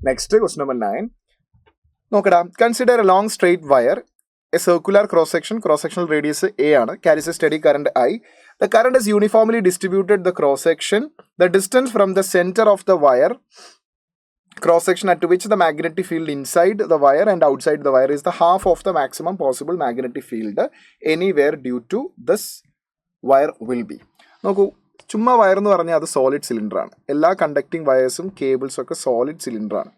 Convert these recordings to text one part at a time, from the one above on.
Next, question number 9. നോക്കടാ, consider a long straight wire, a circular cross-sectional radius A carries a steady current I. The current is uniformly distributed the cross-section. The distance from the center of the wire cross-section at which the magnetic field inside the wire and outside the wire is the half of the maximum possible magnetic field anywhere due to this wire will be. നോക്കൂ, ചുമ്മാ wire എന്ന് പറഞ്ഞാൽ അത് solid സിലിണ്ടറാണ്. എല്ലാ conducting വയേഴ്സും കേബിൾസും ഒക്കെ solid സിലിണ്ടറാണ്.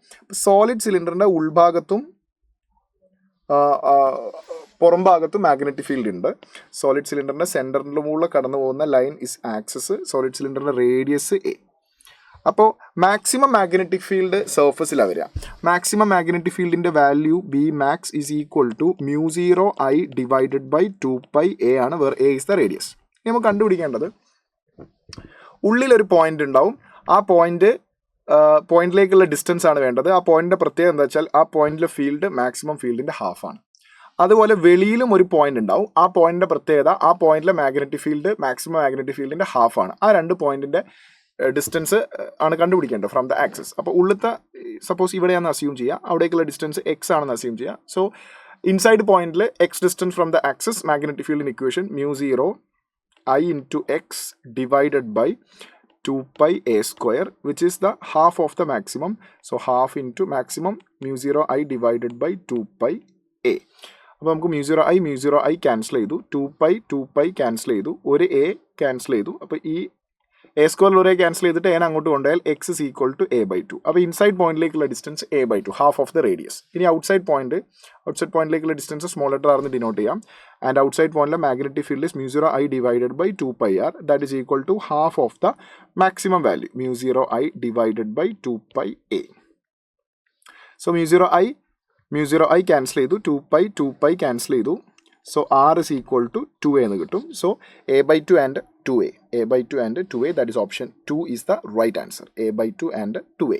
Solid സിലിണ്ടറിൻ്റെ ഉൾഭാഗത്തും പുറം ഭാഗത്തും മാഗ്നറ്റിക് ഫീൽഡ് ഉണ്ട്. സോളിഡ് സിലിണ്ടറിൻ്റെ സെൻറ്ററിൻ്റെ മുകളിൽ കടന്നു പോകുന്ന ലൈൻ ഇസ് ആക്സസ്. സോളിഡ് സിലിണ്ടറിൻ്റെ റേഡിയസ് എ. അപ്പോൾ മാക്സിമം മാഗ്നറ്റിക് ഫീൽഡ് സർഫസിലാണ് വരിക. മാക്സിമം മാഗ്നറ്റിക് ഫീൽഡിൻ്റെ value B max is equal to μ0I divided by 2πA ആണ്, where a is the radius. ഇനി നമുക്ക് കണ്ടുപിടിക്കേണ്ടത്, ഉള്ളിലൊരു പോയിന്റ് ഉണ്ടാവും. ആ പോയിന്റിലേക്കുള്ള ഡിസ്റ്റൻസ് ആണ് വേണ്ടത്. ആ പോയിന്റിന്റെ പ്രത്യേകത എന്താ വെച്ചാൽ ആ പോയിന്റിലെ ഫീൽഡ് മാക്സിമം ഫീൽഡിന്റെ ഹാഫാണ്. അതുപോലെ വെളിയിലും ഒരു പോയിന്റ് ഉണ്ടാവും. ആ പോയിന്റിന്റെ പ്രത്യേകത ആ പോയിന്റിലെ മാഗ്നറ്റിക് ഫീൽഡ് മാക്സിമം മാഗ്നറ്റിക് ഫീൽഡിന്റെ ഹാഫാണ്. ആ രണ്ട് പോയിന്റിന്റെ ഡിസ്റ്റൻസ് ആണ് കണ്ടുപിടിക്കേണ്ടത് ഫ്രം ദ ആക്സിസ്. അപ്പോൾ ഉള്ളത്തെ സപ്പോസ് ഇവിടെയാണെന്ന് അസ്യൂം ചെയ്യുക, അവിടേക്കുള്ള ഡിസ്റ്റൻസ് എക്സ് ആണെന്ന് അസ്യൂം ചെയ്യുക. സോ ഇൻസൈഡ് പോയിന്റിൽ X distance from the axis magnetic field equation μ0I into x divided by 2πA square, which is the half of the maximum. So half into maximum μ0I divided by 2πA. അപ്പോൾ നമുക്ക് μ0I cancel ചെയ്തു, 2π cancel ചെയ്തു, ഒരു A cancel ചെയ്തു. അപ്പോൾ ഈ A സ്ക്വയറിൽ ഒരേ ക്യാൻസൽ ചെയ്തിട്ട് എൻ അങ്ങോട്ട് കൊണ്ടുപോയാൽ X is equal to A/2. അപ്പോൾ ഇൻസൈഡ് പോയിന്റിലേക്കുള്ള distance A/2, half of the radius. ഇനി ഔട്ട്സൈഡ് പോയിന്റിലേക്കുള്ള ഡിസ്റ്റൻസ് സ്മോൾ ലെറ്റർ ആർന്ന് ഡിനോട്ട് ചെയ്യാം. ആൻഡ് ഔട്ട്സൈഡ് പോയിന്റിലെ magnetic field is μ0I divided by 2πR, that is equal to half of the maximum value μ0I divided by 2πA. So μ0I cancel ചെയ്തു, 2π cancel ചെയ്തു. So R is equal to 2A എന്ന് കിട്ടും. So A/2 and 2A, that is option 2 is the right answer. A/2 and 2A.